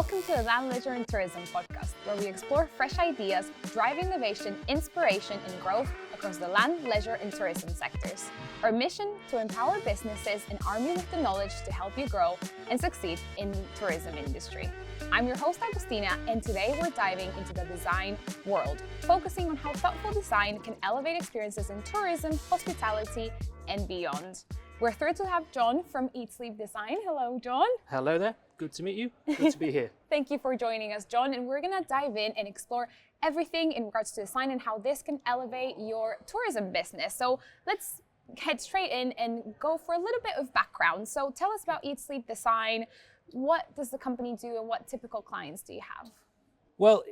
Welcome to the Land, Leisure and Tourism podcast, where we explore fresh ideas, drive innovation, inspiration and growth across the land, leisure and tourism sectors. Our mission to empower businesses and arm you with the knowledge to help you grow and succeed in the tourism industry. I'm your host Agustina, and today we're diving into the design world, focusing on how thoughtful design can elevate experiences in tourism, hospitality and beyond. We're thrilled to have John from Eat Sleep Design. Hello, John. Hello there. Good to meet you. Good to be here. Thank you for joining us, John. And we're going to dive in and explore everything in regards to design and how this can elevate your tourism business. So let's head straight in and go for a little bit of background. So tell us about Eat Sleep Design. What does the company do and what typical clients do you have? Well,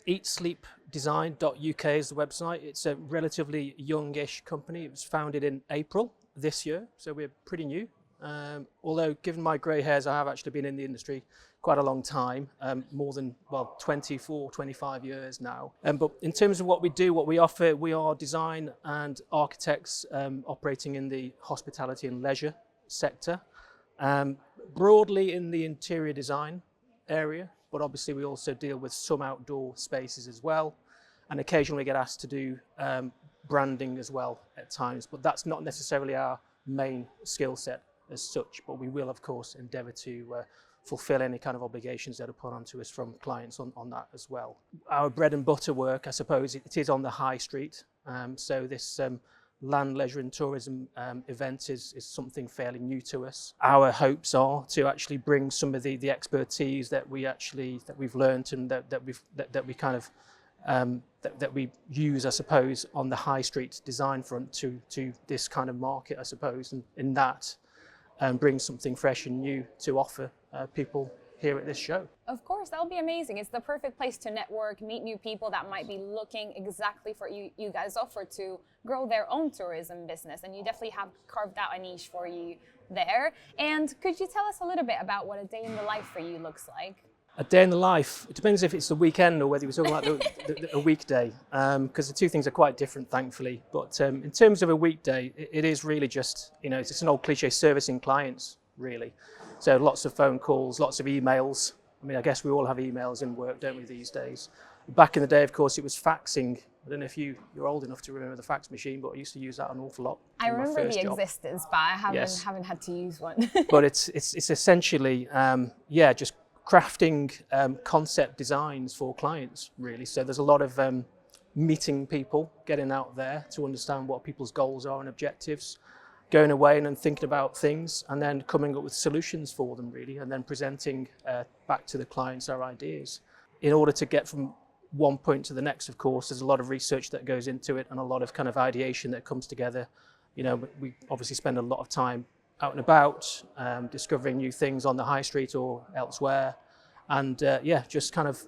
eatsleepdesign.uk is the website. It's a relatively youngish company. It was founded in April this year, so we're pretty new. Although given my grey hairs, I have actually been in the industry quite a long time, more than 24, 25 years now. But in terms of what we do, what we offer, we are design and architects operating in the hospitality and leisure sector, broadly in the interior design area, but obviously we also deal with some outdoor spaces as well, and occasionally we get asked to do branding as well at times, but that's not necessarily our main skill set as such, but we will of course endeavour to fulfil any kind of obligations that are put onto us from clients on that as well. Our bread and butter work, I suppose, it is on the high street, so this land, leisure and tourism event is something fairly new to us. Our hopes are to actually bring some of the expertise that we've learnt and that we use, I suppose, on the high street design front to this kind of market, I suppose, and in that bring something fresh and new to offer people here at this show. Of course, that'll be amazing. It's the perfect place to network, meet new people that might be looking exactly for you guys offer to grow their own tourism business, and you definitely have carved out a niche for you there. And could you tell us a little bit about what a day in the life for you looks like? A day in the life, it depends if it's the weekend or whether you're talking about a weekday, because the two things are quite different, thankfully. But in terms of a weekday, it is really just, it's an old cliche, servicing clients, really. So lots of phone calls, lots of emails. I mean, I guess we all have emails in work, don't we, these days? Back in the day, of course, it was faxing. I don't know if you're old enough to remember the fax machine, but I used to use that an awful lot. I remember the existence, but I haven't had to use one. But it's essentially, just crafting concept designs for clients, really. So there's a lot of meeting people, getting out there to understand what people's goals are and objectives, going away and then thinking about things and then coming up with solutions for them, really, and then presenting back to the clients our ideas. In order to get from one point to the next, of course, there's a lot of research that goes into it and a lot of kind of ideation that comes together. We obviously spend a lot of time out and about, discovering new things on the high street or elsewhere, and just kind of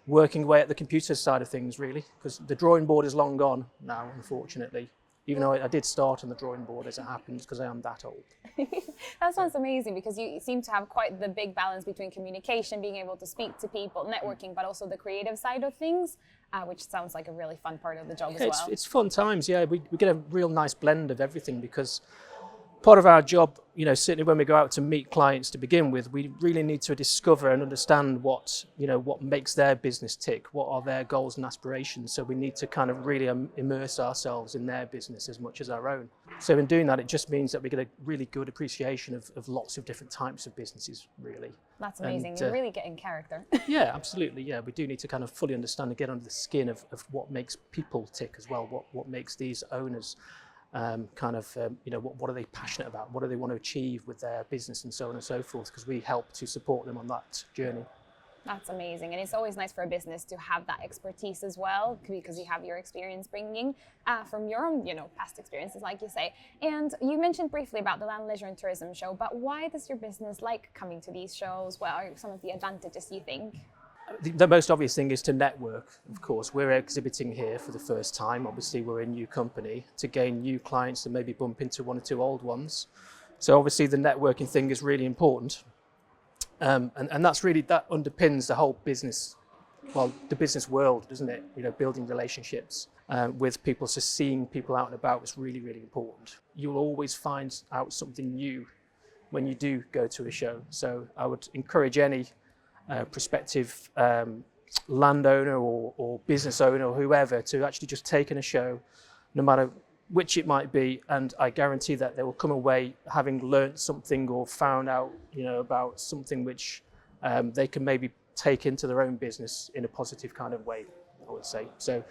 working away at the computer side of things, really, because the drawing board is long gone now, unfortunately, even though I did start on the drawing board, as it happens, because I am that old. That sounds amazing, because you seem to have quite the big balance between communication, being able to speak to people, networking, but also the creative side of things, which sounds like a really fun part of the job as well. It's fun times, yeah. We get a real nice blend of everything, because part of our job, certainly when we go out to meet clients to begin with, we really need to discover and understand what makes their business tick, what are their goals and aspirations. So we need to kind of really immerse ourselves in their business as much as our own. So in doing that, it just means that we get a really good appreciation of lots of different types of businesses, really. That's amazing. You really get in character. Yeah, absolutely. Yeah, we do need to kind of fully understand and get under the skin of what makes people tick as well, what makes these owners what are they passionate about? What do they want to achieve with their business and so on and so forth? Because we help to support them on that journey. That's amazing. And it's always nice for a business to have that expertise as well, because you have your experience bringing from your own, past experiences, like you say. And you mentioned briefly about the Land, Leisure and Tourism show, but why does your business like coming to these shows? What are some of the advantages you think? The most obvious thing is to network, of course. We're exhibiting here for the first time. Obviously, we're a new company, to gain new clients and maybe bump into one or two old ones. So obviously the networking thing is really important. And that underpins the whole business, the business world, doesn't it? Building relationships with people, so seeing people out and about is really, really important. You'll always find out something new when you do go to a show. So I would encourage any prospective landowner or business owner or whoever to actually just take in a show, no matter which it might be, and I guarantee that they will come away having learnt something or found out, about something which they can maybe take into their own business in a positive kind of way, I would say. So,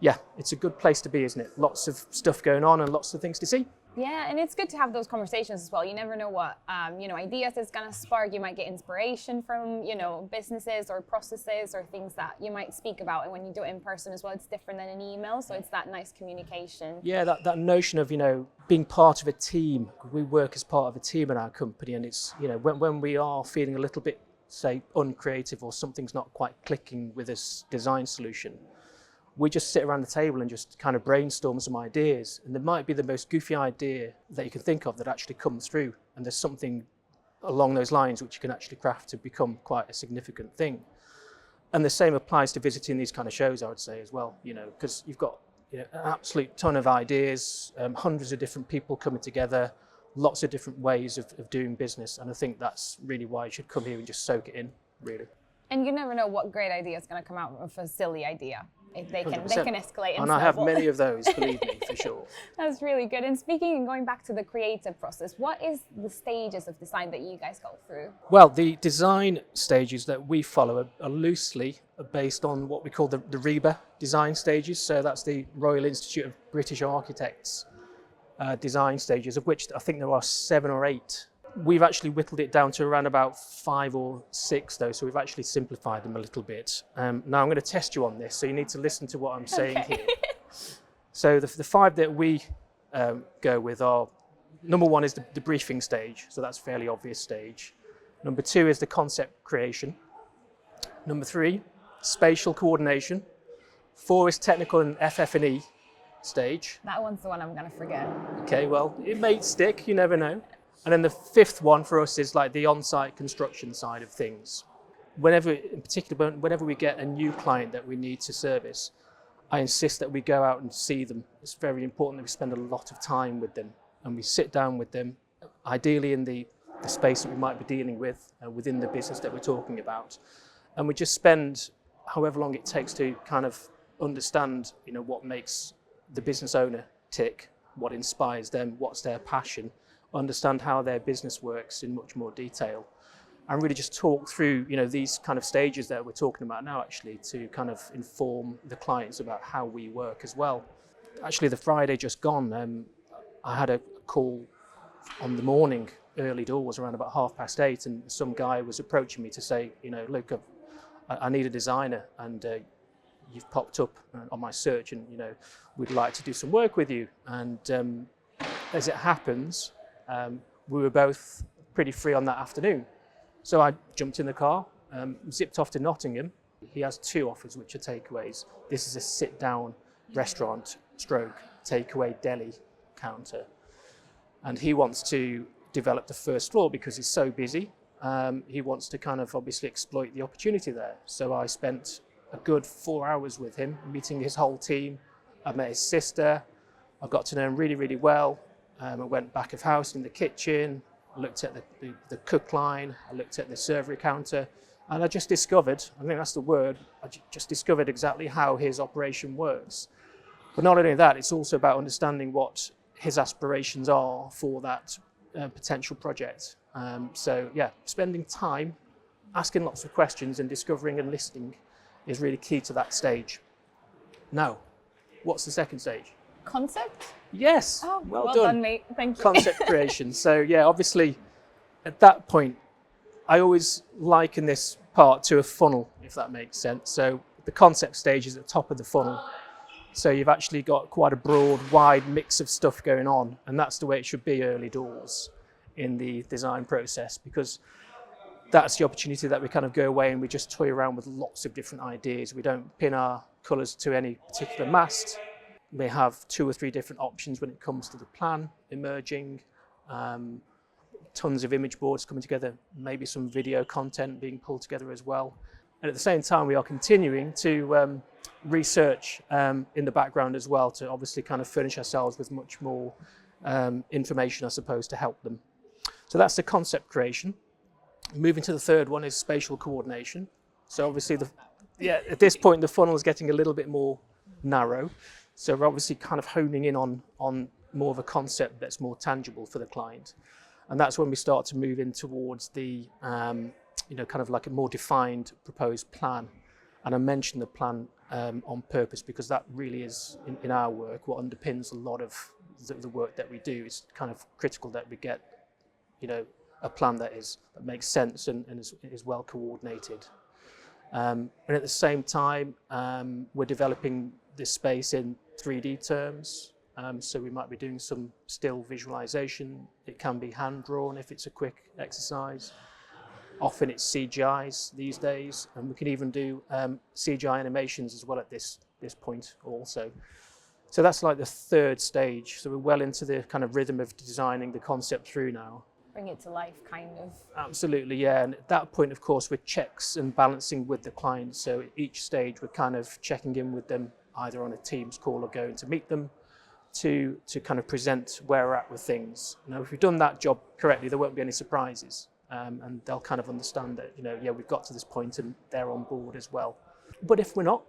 yeah, it's a good place to be, isn't it? Lots of stuff going on and lots of things to see. Yeah, and it's good to have those conversations as well. You never know what, ideas it's going to spark. You might get inspiration from, businesses or processes or things that you might speak about. And when you do it in person as well, it's different than an email. So it's that nice communication. Yeah, that notion of, being part of a team. We work as part of a team in our company. And it's, when we are feeling a little bit, say, uncreative or something's not quite clicking with this design solution, we just sit around the table and just kind of brainstorm some ideas. And there might be the most goofy idea that you can think of that actually comes through. And there's something along those lines which you can actually craft to become quite a significant thing. And the same applies to visiting these kind of shows, I would say, as well, because you've got an absolute ton of ideas, hundreds of different people coming together, lots of different ways of doing business. And I think that's really why you should come here and just soak it in, really. And you never know what great idea is going to come out of a silly idea. If they can escalate. And I have many of those, believe me, for sure. That's really good. And speaking and going back to the creative process, what is the stages of design that you guys go through? Well, the design stages that we follow are loosely based on what we call the RIBA design stages. So that's the Royal Institute of British Architects design stages, of which I think there are 7 or 8. We've actually whittled it down to around about 5 or 6 though, so we've actually simplified them a little bit. Now I'm going to test you on this, so you need to listen to what I'm saying here. So the 5 that we go with are, number 1 is the briefing stage, so that's a fairly obvious stage. Number 2 is the concept creation. Number 3, spatial coordination. 4 is technical and FF&E stage. That one's the one I'm going to forget. Okay, well, it may stick, you never know. And then the 5th one for us is like the on-site construction side of things. Whenever we get a new client that we need to service, I insist that we go out and see them. It's very important that we spend a lot of time with them and we sit down with them, ideally in the space that we might be dealing with within the business that we're talking about. And we just spend however long it takes to kind of understand, what makes the business owner tick, what inspires them, what's their passion, understand how their business works in much more detail, and really just talk through, these kind of stages that we're talking about now, actually, to kind of inform the clients about how we work as well. Actually, the Friday just gone, I had a call on the morning, early doors, around about 8:30, and some guy was approaching me to say, look, I need a designer, and you've popped up on my search, and we'd like to do some work with you. And as it happens, we were both pretty free on that afternoon. So I jumped in the car, zipped off to Nottingham. He has 2 offers, which are takeaways. This is a sit-down restaurant stroke takeaway deli counter. And he wants to develop the first floor because he's so busy. He wants to kind of obviously exploit the opportunity there. So I spent a good 4 hours with him, meeting his whole team. I met his sister. I got to know him really, really well. I went back of house in the kitchen, I looked at the cook line, I looked at the servery counter, and I just discovered, I think that's the word, just discovered exactly how his operation works. But not only that, it's also about understanding what his aspirations are for that potential project. So yeah, spending time, asking lots of questions and discovering and listening is really key to that stage. Now, what's the second stage? Concept? Yes. Oh, well done, mate. Thank you. Concept creation. So yeah, obviously at that point, I always liken this part to a funnel, if that makes sense. So the concept stage is at the top of the funnel. So you've actually got quite a broad, wide mix of stuff going on. And that's the way it should be early doors in the design process, because that's the opportunity that we kind of go away and we just toy around with lots of different ideas. We don't pin our colours to any particular mast. We have 2 or 3 different options when it comes to the plan emerging, tons of image boards coming together, maybe some video content being pulled together as well. And at the same time, we are continuing to research in the background as well, to obviously kind of furnish ourselves with much more information, I suppose, to help them. So that's the concept creation. Moving to the third one is spatial coordination. So obviously, at this point, the funnel is getting a little bit more narrow. So we're obviously kind of honing in on more of a concept that's more tangible for the client. And that's when we start to move in towards the, kind of like a more defined proposed plan. And I mentioned the plan on purpose because that really is, in our work, what underpins a lot of the work that we do. It's kind of critical that we get, a plan that makes sense and is well coordinated. And at the same time, we're developing this space in 3D terms. So we might be doing some still visualization. It can be hand drawn if it's a quick exercise. Often it's CGIs these days, and we can even do CGI animations as well at this point also. So that's like the third stage. So we're well into the kind of rhythm of designing the concept through now. Bring it to life, kind of. Absolutely, yeah. And at that point, of course, we're checks and balancing with the client. So at each stage, we're kind of checking in with them, either on a Teams call or going to meet them to kind of present where we're at with things. If we've done that job correctly, there won't be any surprises. And they'll kind of understand that, we've got to this point and they're on board as well. But if we're not,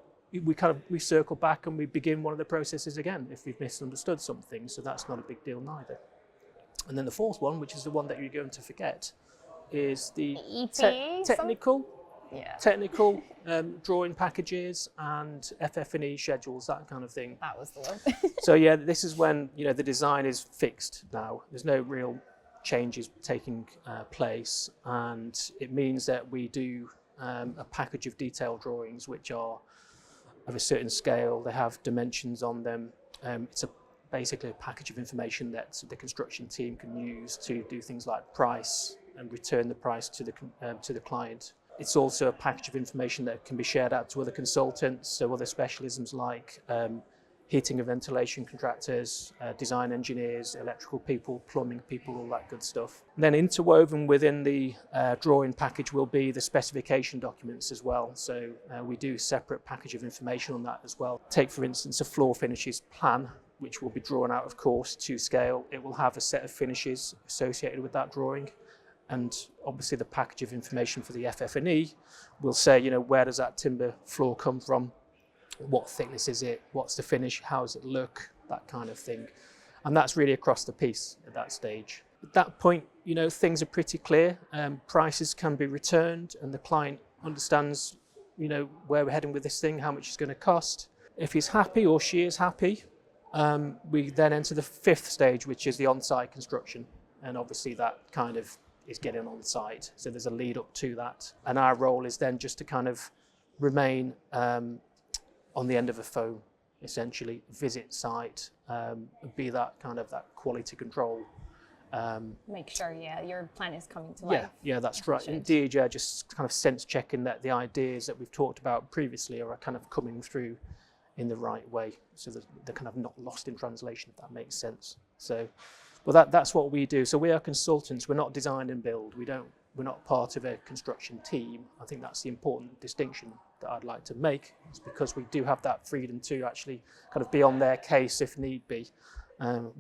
we circle back and we begin one of the processes again if we've misunderstood something. So that's not a big deal neither. And then the fourth one, which is the one that you're going to forget, is the technical drawing packages and FF&E schedules, that kind of thing. That was the one. So yeah, this is when the design is fixed now. There's no real changes taking place, and it means that we do a package of detailed drawings which are of a certain scale. They have dimensions on them. It's basically a package of information that the construction team can use to do things like price and return the price to the client. It's also a package of information that can be shared out to other consultants, so other specialisms like heating and ventilation contractors, design engineers, electrical people, plumbing people, all that good stuff. And then interwoven within the drawing package will be the specification documents as well. So we do a separate package of information on that as well. Take, for instance, a floor finishes plan, which will be drawn out, of course, to scale. It will have a set of finishes associated with that drawing. And obviously the package of information for the FF&E will say, where does that timber floor come from? What thickness is it? What's the finish? How does it look? That kind of thing. And that's really across the piece at that stage. At that point, things are pretty clear. Prices can be returned and the client understands, where we're heading with this thing, how much it's going to cost. If he's happy or she is happy, we then enter the fifth stage, which is the on-site construction. And obviously that kind of is getting on site. So there's a lead up to that. And our role is then just to kind of remain on the end of a phone, essentially, visit site, be that kind of that quality control. Make sure, your plan is coming to life. Yeah, that's right. And DEJ just kind of sense checking that the ideas that we've talked about previously are kind of coming through in the right way, so that they're kind of not lost in translation, if that makes sense. So, well, that's what we do. So we are consultants. We're not design and build. We're not part of a construction team. I think that's the important distinction that I'd like to make. It's because we do have that freedom to actually kind of be on their case if need be.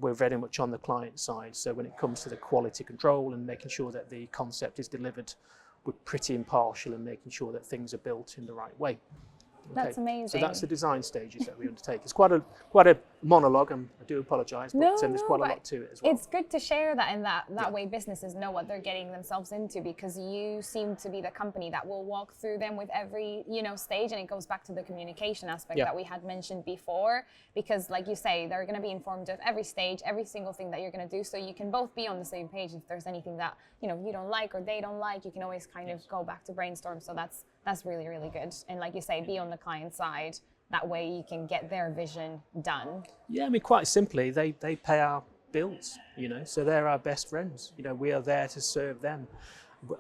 We're very much on the client side. So when it comes to the quality control and making sure that the concept is delivered, we're pretty impartial in making sure that things are built in the right way. That's amazing. So that's the design stages that we undertake. It's quite a monologue, and I do apologise, but there's quite a lot to it as well. It's good to share that, and that way businesses know what they're getting themselves into, because you seem to be the company that will walk through them with every stage, and it goes back to the communication aspect that we had mentioned before, because like you say, they're going to be informed of every stage, every single thing that you're going to do, so you can both be on the same page. If there's anything that you don't like or they don't like, you can always kind of go back to brainstorm. So that's really, really good. And like you say, be on the client side. That way you can get their vision done. Yeah, I mean, quite simply, they pay our bills, so they're our best friends. We are there to serve them.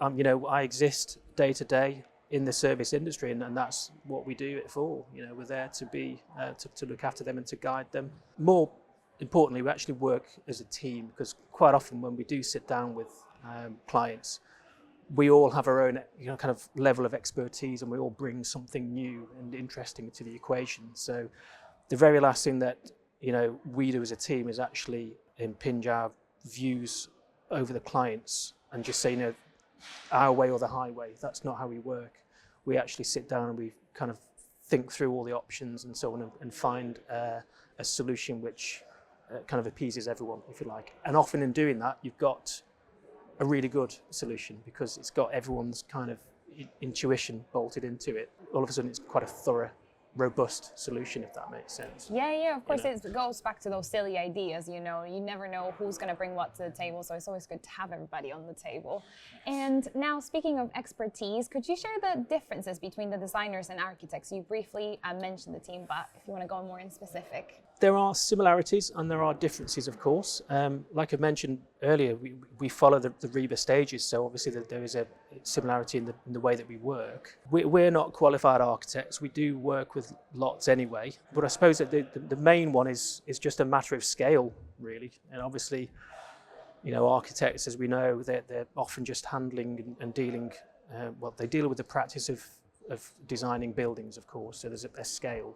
I exist day to day in the service industry, and that's what we do it for. We're there to be, to look after them and to guide them. More importantly, we actually work as a team, because quite often when we do sit down with clients, we all have our own kind of level of expertise, and we all bring something new and interesting to the equation. So the very last thing that we do as a team is actually impinge our views over the clients and just say, our way or the highway. That's not how we work. We actually sit down and we kind of think through all the options and so on, and find a solution which kind of appeases everyone, if you like. And often in doing that, you've got a really good solution because it's got everyone's kind of intuition bolted into it. All of a sudden, it's quite a thorough, robust solution, if that makes sense. Yeah, of course. It goes back to those silly ideas, you never know who's going to bring what to the table, so it's always good to have everybody on the table. And now, speaking of expertise, could you share the differences between the designers and architects? You briefly mentioned the team, but if you want to go more in specific. There are similarities and there are differences, of course. Like I mentioned earlier, we follow the REBA stages, so obviously there is a similarity in the way that we work. We're not qualified architects. We do work with lots anyway, but I suppose that the main one is just a matter of scale, really. And obviously, architects, as we know, they're often just handling and dealing. They deal with the practice of designing buildings, of course. So there's a scale,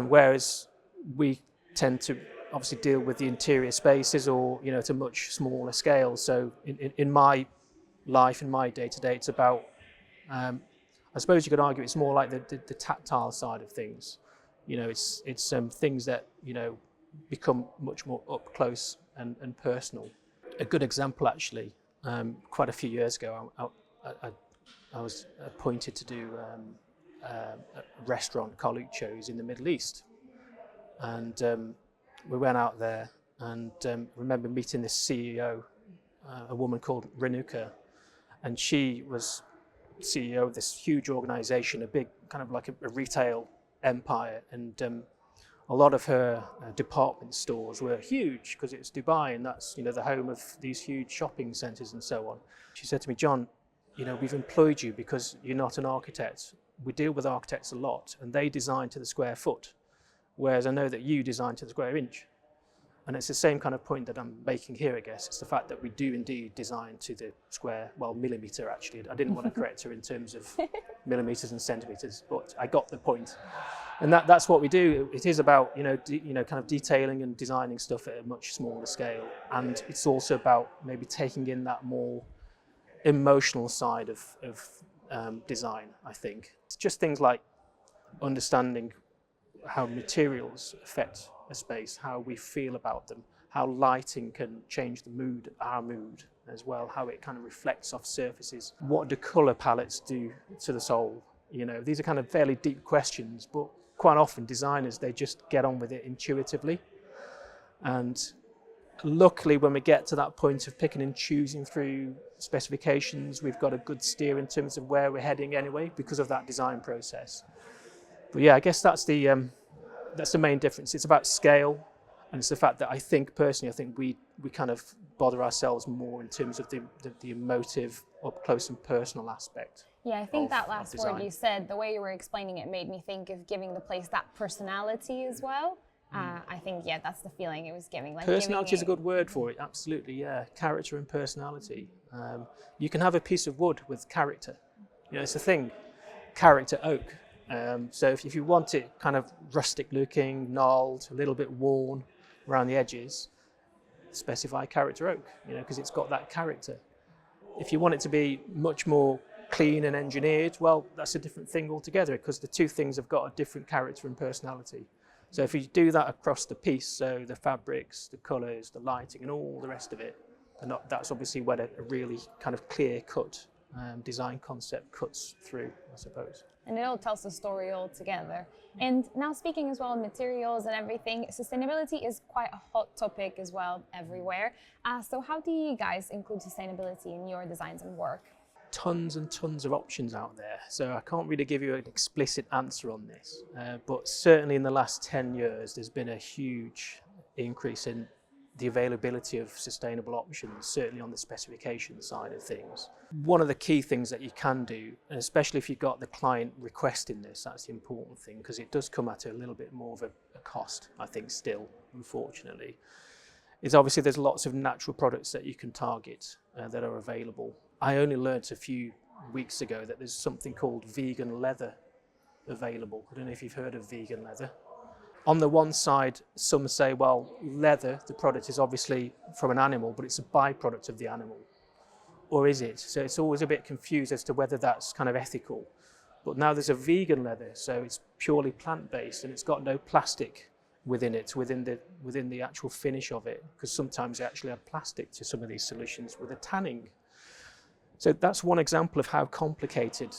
whereas we tend to obviously deal with the interior spaces, or at a much smaller scale. So in my life, in my day-to-day, it's about I suppose you could argue it's more like the tactile side of things. It's things that become much more up close and personal. A good example, actually, quite a few years ago, I was appointed to do a restaurant colleague shows in the Middle East. And we went out there and remember meeting this CEO, a woman called Renuka, and she was CEO of this huge organization, a big kind of like a retail empire, and a lot of her department stores were huge because it's Dubai, and that's the home of these huge shopping centers and so on. She said to me, "John, we've employed you because you're not an architect. We deal with architects a lot, and they design to the square foot. Whereas I know that you design to the square inch." And it's the same kind of point that I'm making here, I guess. It's the fact that we do indeed design to the square, millimetre actually. I didn't want to correct her in terms of millimetres and centimetres, but I got the point. And that's what we do. It is about, kind of detailing and designing stuff at a much smaller scale. And it's also about maybe taking in that more emotional side of design, I think. It's just things like understanding how materials affect a space, how we feel about them, how lighting can change our mood as well, how it kind of reflects off surfaces. What do colour palettes do to the soul? These are kind of fairly deep questions, but quite often designers, they just get on with it intuitively. And luckily, when we get to that point of picking and choosing through specifications, we've got a good steer in terms of where we're heading anyway, because of that design process. But yeah, I guess that's the main difference. It's about scale, and it's the fact that I think we kind of bother ourselves more in terms of the emotive, up close and personal aspect. Yeah, I think that last word you said, the way you were explaining it, made me think of giving the place that personality as well. I think, that's the feeling it was giving. Personality is a good word for it, absolutely, yeah. Character and personality. You can have a piece of wood with character. It's a thing, character oak. So if you want it kind of rustic looking, gnarled, a little bit worn around the edges, specify character oak, because it's got that character. If you want it to be much more clean and engineered, well, that's a different thing altogether, because the two things have got a different character and personality. So if you do that across the piece, so the fabrics, the colours, the lighting and all the rest of it, that's obviously where a really kind of clear-cut design concept cuts through, I suppose. And it all tells the story all together. And now, speaking as well of materials and everything, sustainability is quite a hot topic as well everywhere. So how do you guys include sustainability in your designs and work? Tons and tons of options out there, so I can't really give you an explicit answer on this, but certainly in the last 10 years there's been a huge increase in the availability of sustainable options, certainly on the specification side of things. One of the key things that you can do, and especially if you've got the client requesting this, that's the important thing, because it does come at a little bit more of a cost, I think, still, unfortunately, is obviously there's lots of natural products that you can target that are available. I only learnt a few weeks ago that there's something called vegan leather available. I don't know if you've heard of vegan leather. On the one side, some say, well, leather, the product is obviously from an animal, but it's a byproduct of the animal. or is it? So it's always a bit confused as to whether that's kind of ethical. But now there's a vegan leather, so it's purely plant-based and it's got no plastic within it, within the actual finish of it, because sometimes they actually add plastic to some of these solutions with a tanning. So that's one example of how complicated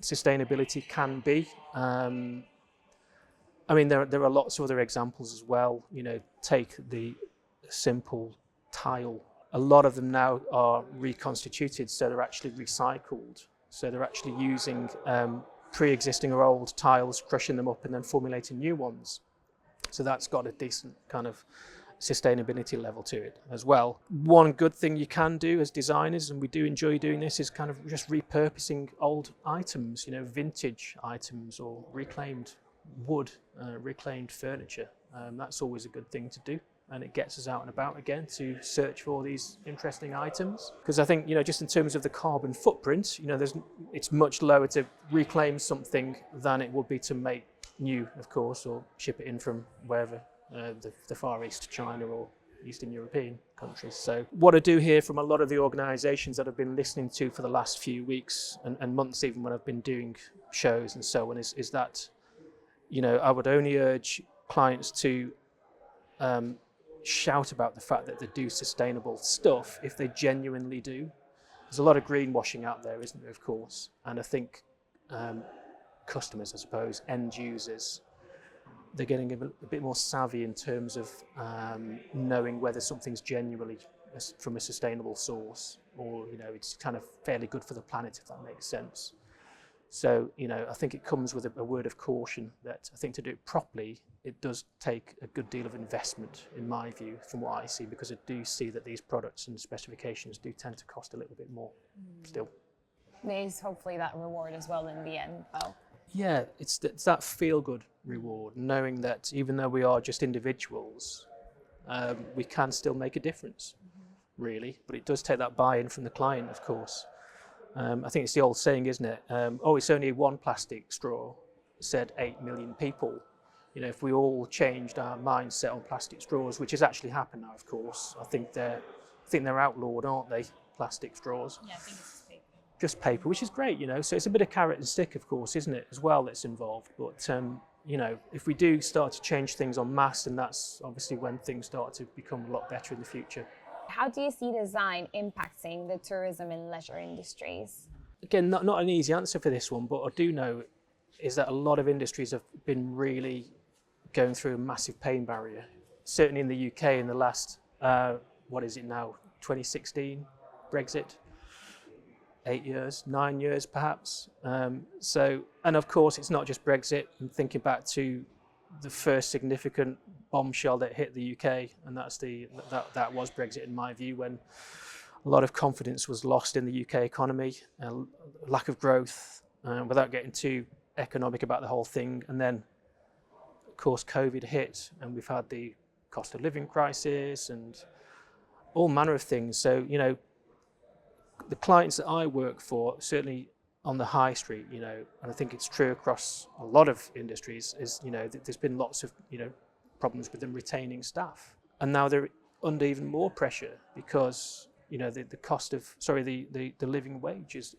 sustainability can be. I mean, there are lots of other examples as well. You know, take the simple tile. A lot of them now are reconstituted, so they're actually recycled. So they're actually using pre-existing or old tiles, crushing them up and then formulating new ones. So that's got a decent kind of sustainability level to it as well. One good thing you can do as designers, and we do enjoy doing this, is kind of just repurposing old items, you know, vintage items or reclaimed wood, reclaimed furniture. That's always a good thing to do, and it gets us out and about again to search for these interesting items. Because I think, you know, just in terms of the carbon footprint, you know, it's much lower to reclaim something than it would be to make new, of course, or ship it in from wherever, the Far East, China or Eastern European countries. So what I do hear from a lot of the organisations that I've been listening to for the last few weeks and months, even when I've been doing shows and so on, is that, you know, I would only urge clients to shout about the fact that they do sustainable stuff if they genuinely do. There's a lot of greenwashing out there, isn't there, of course, and I think customers, I suppose, end users, they're getting a bit more savvy in terms of knowing whether something's genuinely from a sustainable source, or, you know, it's kind of fairly good for the planet, if that makes sense. So, you know, I think it comes with a word of caution that I think to do it properly, it does take a good deal of investment, in my view, from what I see, because I do see that these products and specifications do tend to cost a little bit more still. There's hopefully that reward as well in the end, though. Yeah, it's that feel-good reward, knowing that even though we are just individuals, we can still make a difference, really. But it does take that buy-in from the client, of course. I think it's the old saying, isn't it? Oh, it's only one plastic straw, said 8 million people. You know, if we all changed our mindset on plastic straws, which has actually happened now, of course. I think they're outlawed, aren't they? Plastic straws. Yeah, I think it's just paper, which is great, you know. So it's a bit of carrot and stick, of course, isn't it, as well, that's involved. But you know, if we do start to change things en masse, then that's obviously when things start to become a lot better in the future. How do you see design impacting the tourism and leisure industries? Again, not an easy answer for this one, but I do know is that a lot of industries have been really going through a massive pain barrier. Certainly in the UK in the last, 2016, Brexit. 8 years, 9 years perhaps. So, and of course it's not just Brexit. I'm thinking back to the first significant bombshell that hit the UK, and that was Brexit, in my view, when a lot of confidence was lost in the UK economy, lack of growth, without getting too economic about the whole thing. And then, of course, COVID hit, and we've had the cost of living crisis and all manner of things. So, you know, the clients that I work for, certainly on the high street, you know, and I think it's true across a lot of industries, is, you know, there's been lots of, you know, problems with them retaining staff. And now they're under even more pressure because, you know, the living wage is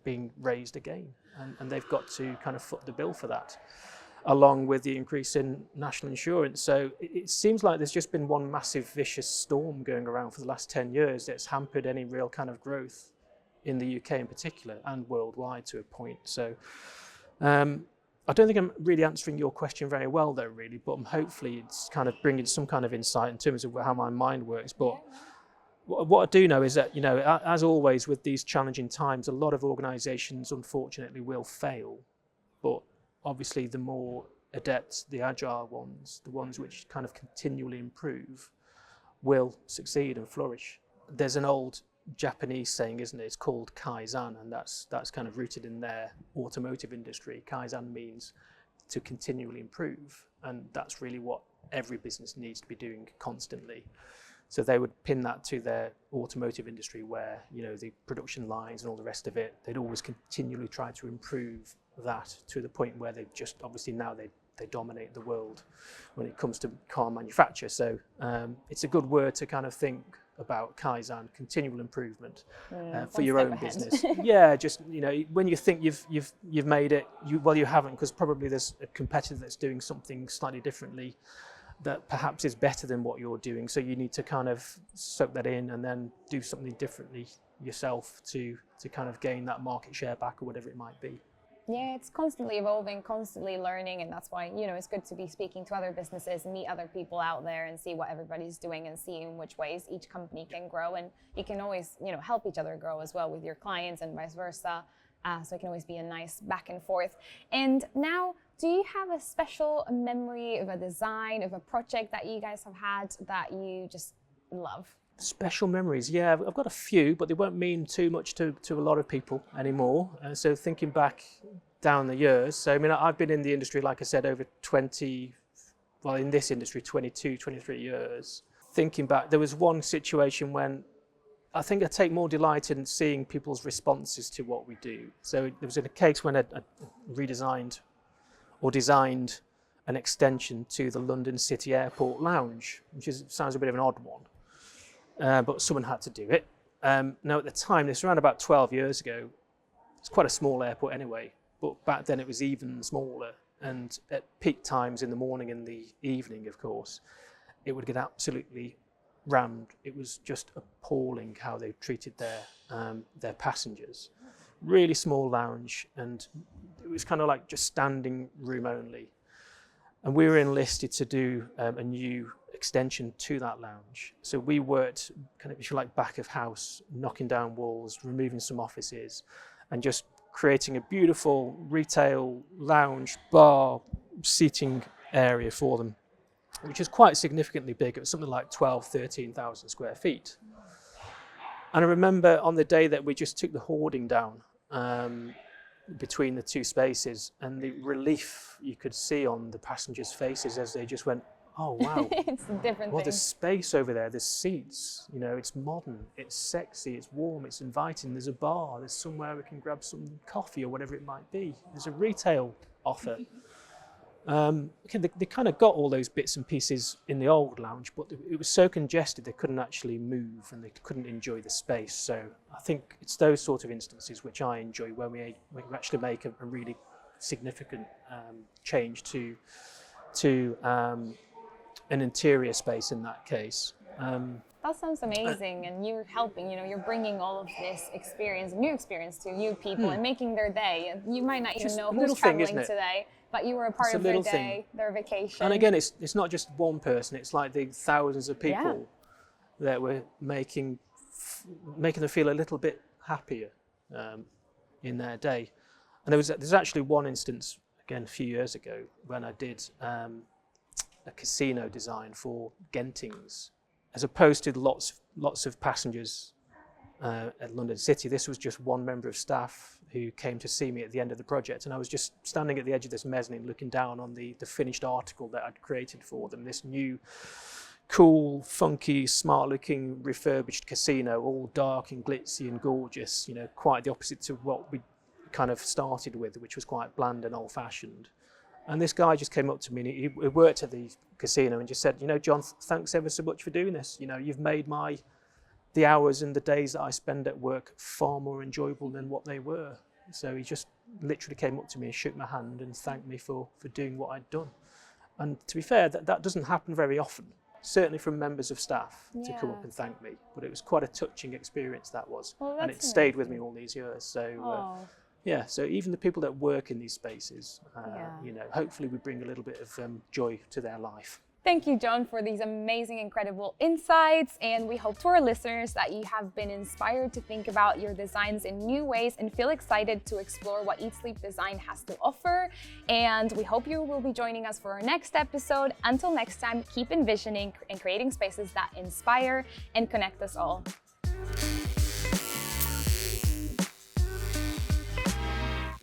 being raised again. And they've got to kind of foot the bill for that, along with the increase in national insurance. So it seems like there's just been one massive vicious storm going around for the last 10 years that's hampered any real kind of growth in the UK in particular, and worldwide to a point. So I don't think I'm really answering your question very well though, really, but hopefully it's kind of bringing some kind of insight in terms of how my mind works. But what I do know is that, you know, as always with these challenging times, a lot of organisations unfortunately will fail, but obviously the more adept, the agile ones, the ones which kind of continually improve, will succeed and flourish. There's an old Japanese saying, isn't it? It's called Kaizen, and that's kind of rooted in their automotive industry. Kaizen means to continually improve, and that's really what every business needs to be doing constantly. So they would pin that to their automotive industry where, you know, the production lines and all the rest of it, they'd always continually try to improve that to the point where they just, obviously now they dominate the world when it comes to car manufacture. So it's a good word to kind of think about Kaizen, continual improvement for one your step own ahead. business. Yeah, just, you know, when you think you've made it, you haven't, because probably there's a competitor that's doing something slightly differently that perhaps is better than what you're doing. So you need to kind of soak that in and then do something differently yourself to kind of gain that market share back or whatever it might be. Yeah, it's constantly evolving, constantly learning, and that's why, you know, it's good to be speaking to other businesses, meet other people out there and see what everybody's doing and see in which ways each company can grow. And you can always, you know, help each other grow as well with your clients and vice versa. So it can always be a nice back and forth. And now, do you have a special memory of a design, of a project that you guys have had that you just love? Special memories, yeah, I've got a few, but they won't mean too much to a lot of people anymore. So thinking back down the years, so I mean, I've been in the industry, like I said, over 20, well, in this industry, 22, 23 years. Thinking back, there was one situation when I think I take more delight in seeing people's responses to what we do. So there was a case when I redesigned or designed an extension to the London City Airport lounge, which sounds a bit of an odd one. But someone had to do it. Now at the time, this was around about 12 years ago, it's quite a small airport anyway, but back then it was even smaller. And at peak times in the morning and the evening, of course, it would get absolutely rammed. It was just appalling how they treated their passengers. Really small lounge, and it was kind of like just standing room only. And we were enlisted to do a new extension to that lounge. So we worked kind of, if you like, back of house, knocking down walls, removing some offices, and just creating a beautiful retail lounge, bar, seating area for them, which is quite significantly big. It was something like 13,000 square feet. And I remember on the day that we just took the hoarding down between the two spaces, and the relief you could see on the passengers' faces as they just went, oh wow, It's a different well, thing. there's space over there, there's seats, you know, it's modern, it's sexy, it's warm, it's inviting, there's a bar, there's somewhere we can grab some coffee or whatever it might be, there's a retail offer. They kind of got all those bits and pieces in the old lounge, but it was so congested they couldn't actually move and they couldn't enjoy the space. So I think it's those sort of instances which I enjoy, when we actually make a really significant change to an interior space in that case. That sounds amazing, and you're helping, you know, you're bringing all of this experience, new experience to new people and making their day. And you might not even Just know a who's little thing, traveling isn't it? today, but you were a part It's a of their little day, thing. their vacation. And again, it's not just one person, it's like the thousands of people that were making them feel a little bit happier in their day. And there's actually one instance, again, a few years ago, when I did a casino design for Gentings. As opposed to lots of passengers at London City, this was just one member of staff who came to see me at the end of the project, and I was just standing at the edge of this mezzanine looking down on the finished article that I'd created for them, this new cool, funky, smart-looking, refurbished casino, all dark and glitzy and gorgeous, you know, quite the opposite to what we kind of started with, which was quite bland and old-fashioned. And this guy just came up to me, and he worked at the casino, and just said, you know, John, thanks ever so much for doing this. You know, you've made the hours and the days that I spend at work far more enjoyable than what they were. So he just literally came up to me and shook my hand and thanked me for doing what I'd done. And to be fair, that doesn't happen very often, certainly from members of staff to come up and thank me. But it was quite a touching experience, that was. Well, and it stayed with me all these years. So yeah, so even the people that work in these spaces, you know, hopefully we bring a little bit of joy to their life. Thank you, John, for these amazing, incredible insights. And we hope to our listeners that you have been inspired to think about your designs in new ways and feel excited to explore what Eat Sleep Design has to offer. And we hope you will be joining us for our next episode. Until next time, keep envisioning and creating spaces that inspire and connect us all.